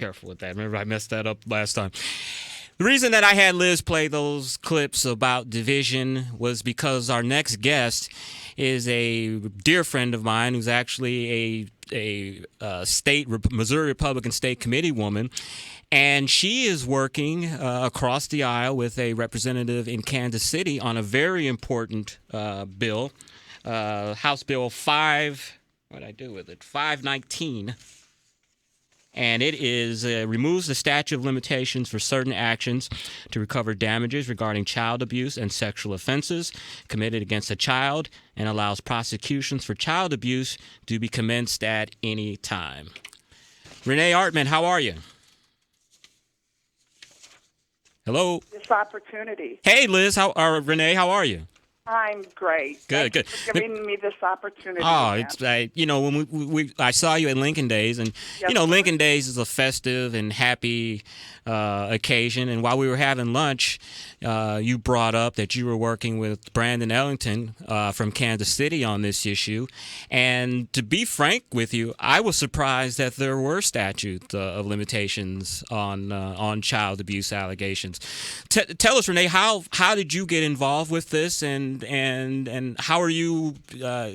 Careful with that. Remember, I messed that up last time. The reason that I had Liz play those clips about division was because our next guest is a dear friend of mine who's actually a state Missouri Republican State Committee woman, and she is working across the aisle with a representative in Kansas City on a very important bill, House Bill 5. What did I do with it? 519. And it is removes the statute of limitations for certain actions to recover damages regarding child abuse and sexual offenses committed against a child, and allows prosecutions for child abuse to be commenced at any time. Rene, Artman, how are you? Hello. This opportunity. Hey, Liz. Rene, how are you? I'm great. Good, Thank you for giving me this opportunity. Oh, it's when I saw you at Lincoln Days, and Yes, Lincoln Days is a festive and happy occasion. And while we were having lunch, you brought up that you were working with Brandon Ellington from Kansas City on this issue. And to be frank with you, I was surprised that there were statute of limitations on child abuse allegations. Tell us, Rene, how did you get involved with this, and how are you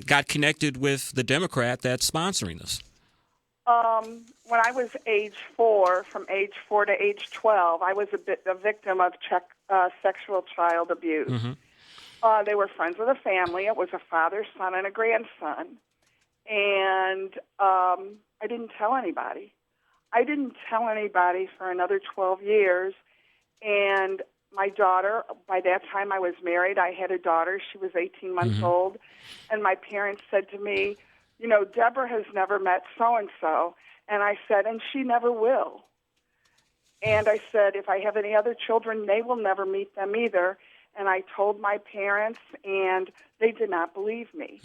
got connected with the Democrat that's sponsoring this? When I was age 4, from age 4 to age 12, I was a victim of sexual child abuse. Mm-hmm. They were friends of the family. It was a father, son, and a grandson. And I didn't tell anybody. I didn't tell anybody for another 12 years. And my daughter, by that time I was married. I had a daughter. She was 18 months old. And my parents said to me, Deborah has never met so-and-so. And I said, and she never will. And I said, if I have any other children, they will never meet them either. And I told my parents, and they did not believe me.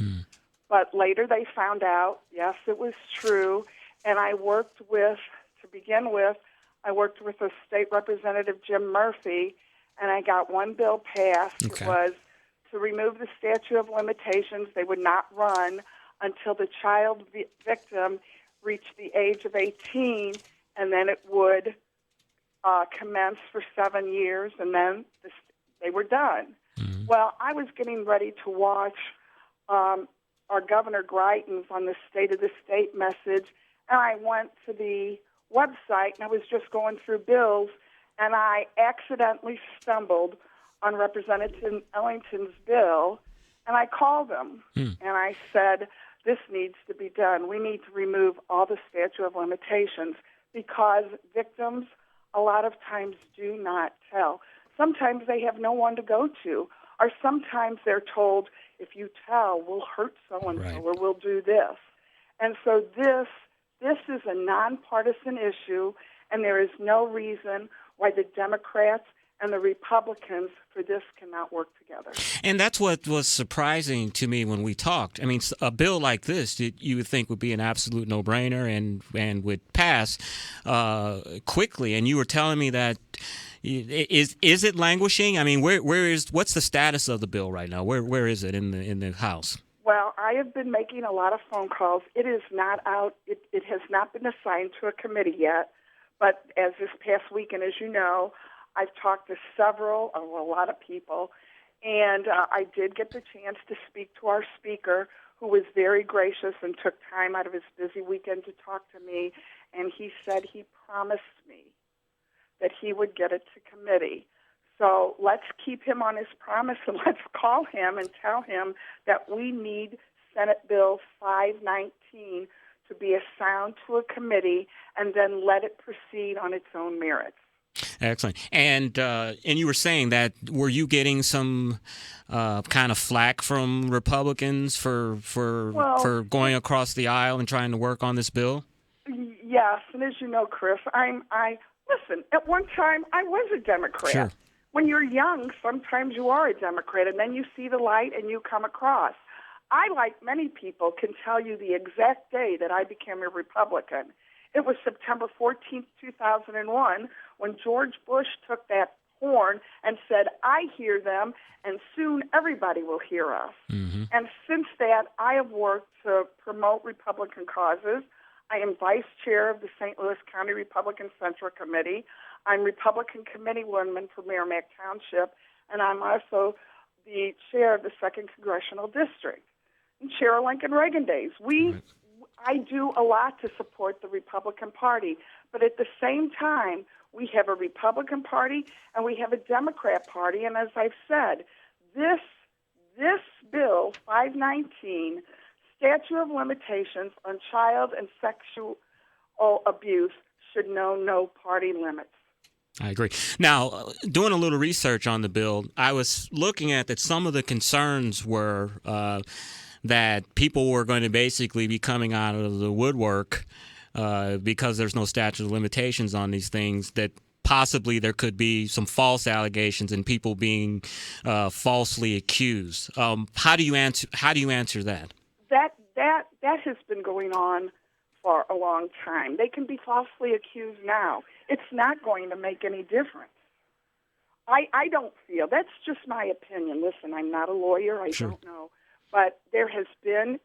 But later they found out, yes, it was true. And I worked with a state representative, Jim Murphy, and I got one bill passed. Okay. It was to remove the statute of limitations. They would not run until the child victim reached the age of 18, and then it would commence for 7 years, and then they were done. Mm-hmm. Well, I was getting ready to watch our Governor Greitens on the State of the State message, and I went to the website, and I was just going through bills, and I accidentally stumbled on Representative Ellington's bill, and I called him, and I said, this needs to be done. We need to remove all the statute of limitations because victims a lot of times do not tell. Sometimes they have no one to go to, or sometimes they're told, if you tell, we'll hurt so-and-so, Right. or we'll do this. And so this is a nonpartisan issue, and there is no reason why the Democrats and the Republicans for this cannot work together. And that's what was surprising to me when we talked. I mean, a bill like this, you would think would be an absolute no-brainer and would pass quickly. And you were telling me that is it languishing? I mean, what's the status of the bill right now? Where is it in the House? Well, I have been making a lot of phone calls. It is not out. It has not been assigned to a committee yet. But as this past weekend, as you know, I've talked to a lot of people, and I did get the chance to speak to our speaker, who was very gracious and took time out of his busy weekend to talk to me, and he said he promised me that he would get it to committee. So let's keep him on his promise, and let's call him and tell him that we need Senate Bill 519 to be assigned to a committee and then let it proceed on its own merits. Excellent. And you were saying that, were you getting some kind of flack from Republicans for going across the aisle and trying to work on this bill? Yes, and as you know, Chris, listen, at one time I was a Democrat. Sure. When you're young, sometimes you are a Democrat, and then you see the light and you come across. I, like many people, can tell you the exact day that I became a Republican. It was September 14th, 2001, when George Bush took that horn and said, I hear them, and soon everybody will hear us. Mm-hmm. And since that, I have worked to promote Republican causes. I am vice chair of the St. Louis County Republican Central Committee. I'm Republican committeewoman for Merrimack Township, and I'm also the chair of the 2nd Congressional District and chair of Lincoln Reagan Days. I do a lot to support the Republican Party, but at the same time, we have a Republican Party and we have a Democrat Party, and as I've said, this bill, 519, Statute of Limitations on Child and Sexual Abuse, should know no party limits. I agree. Now, doing a little research on the bill, I was looking at that some of the concerns were that people were going to basically be coming out of the woodwork because there's no statute of limitations on these things, that possibly there could be some false allegations and people being falsely accused. How do you answer that? That has been going on for a long time. They can be falsely accused now. It's not going to make any difference. I don't feel, that's just my opinion. Listen, I'm not a lawyer. I don't know. But there has been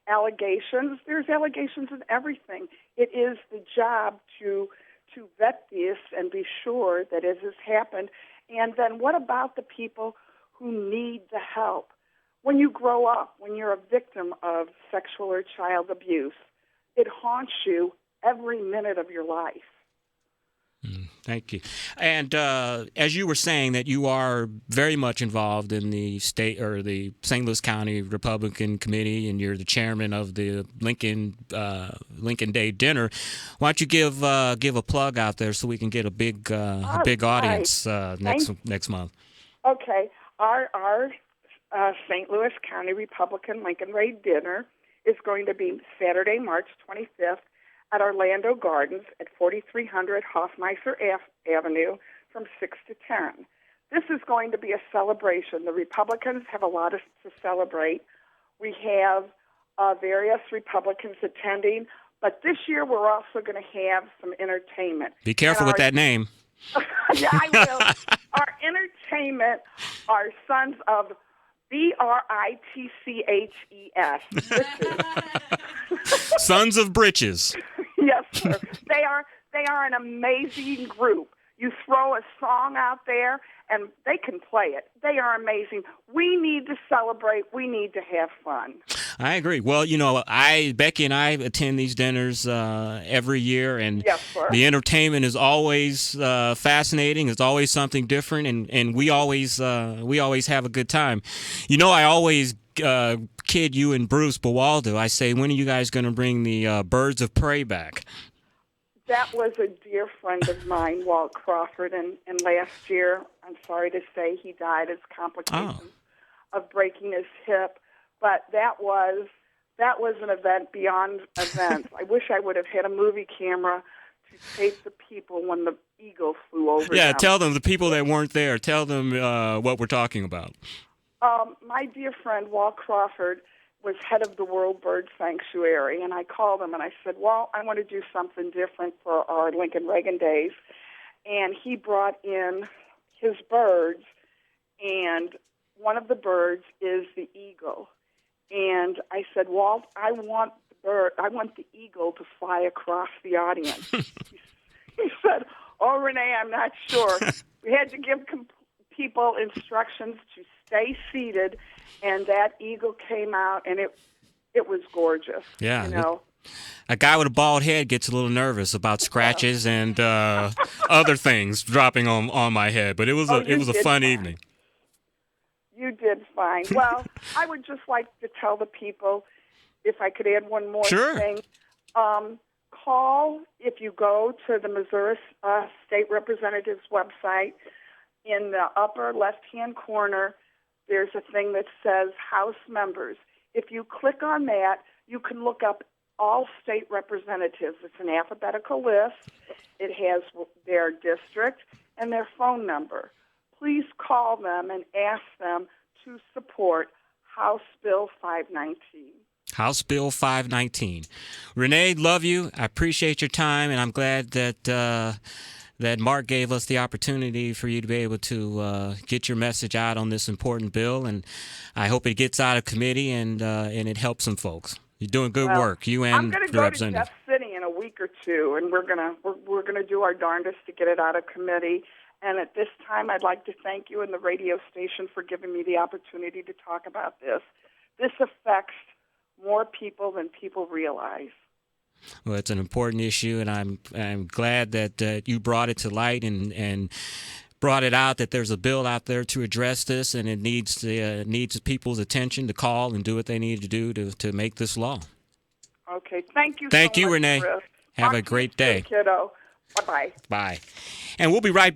allegations. There's allegations in everything. It is the job to vet this and be sure that it has happened. And then what about the people who need the help? When you grow up, when you're a victim of sexual or child abuse, it haunts you every minute of your life. Thank you. And as you were saying that you are very much involved in the state or the St. Louis County Republican Committee, and you're the chairman of the Lincoln Day dinner. Why don't you give a plug out there so we can get a big audience next month? Okay, our St. Louis County Republican Lincoln Day dinner is going to be Saturday, March 25th. At Orlando Gardens at 4300 Hoffmeister Avenue from 6 to 10. This is going to be a celebration. The Republicans have a lot to celebrate. We have various Republicans attending, but this year we're also going to have some entertainment. Be careful with that name. Yeah, I will. Our entertainment are sons of BRITCHES. Sons of Britches. Yes, sir. They are an amazing group. You throw a song out there, and they can play it. They are amazing. We need to celebrate. We need to have fun. I agree. Well, Becky and I attend these dinners every year, and yes, sir. The entertainment is always fascinating. It's always something different, and we always have a good time. I always kid you and Bruce Bawaldo. I say, when are you guys going to bring the Birds of Prey back? That was a dear friend of mine, Walt Crawford, and last year, I'm sorry to say, he died as complications of breaking his hip. But that was an event beyond events. I wish I would have had a movie camera to tape the people when the eagle flew over them. Tell them, the people that weren't there, tell them what we're talking about. My dear friend, Walt Crawford, was head of the World Bird Sanctuary, and I called him and I said, well, I want to do something different for our Lincoln Reagan Days. And he brought in his birds, and one of the birds is the eagle. And I said, Walt, I want the eagle to fly across the audience. He said, oh, Rene, I'm not sure. We had to give people instructions to stay seated, and that eagle came out, and it was gorgeous. Yeah. A guy with a bald head gets a little nervous about scratches and other things dropping on my head, but it was a fun evening. You did fine. Well, I would just like to tell the people, if I could add one more thing. Call, if you go to the Missouri State Representative's website, in the upper left-hand corner, there's a thing that says House Members. If you click on that, you can look up all state representatives. It's an alphabetical list. It has their district and their phone number. Please call them and ask them to support House Bill 519. House Bill 519. Rene, love you. I appreciate your time, and I'm glad that Mark gave us the opportunity for you to be able to get your message out on this important bill, and I hope it gets out of committee and it helps some folks. You're doing good work. You I'm and going to the go to representative. Jeff City in a week or two, and we're gonna do our darndest to get it out of committee. And at this time, I'd like to thank you and the radio station for giving me the opportunity to talk about this. This affects more people than people realize. Well, it's an important issue, and I'm glad that you brought it to light and brought it out that there's a bill out there to address this, and it needs people's attention to call and do what they need to do to make this law. Okay, thank you. Thank so you, much, Rene. Chris. Have Talk a to great you soon, day, kiddo. Bye-bye. Bye, and we'll be right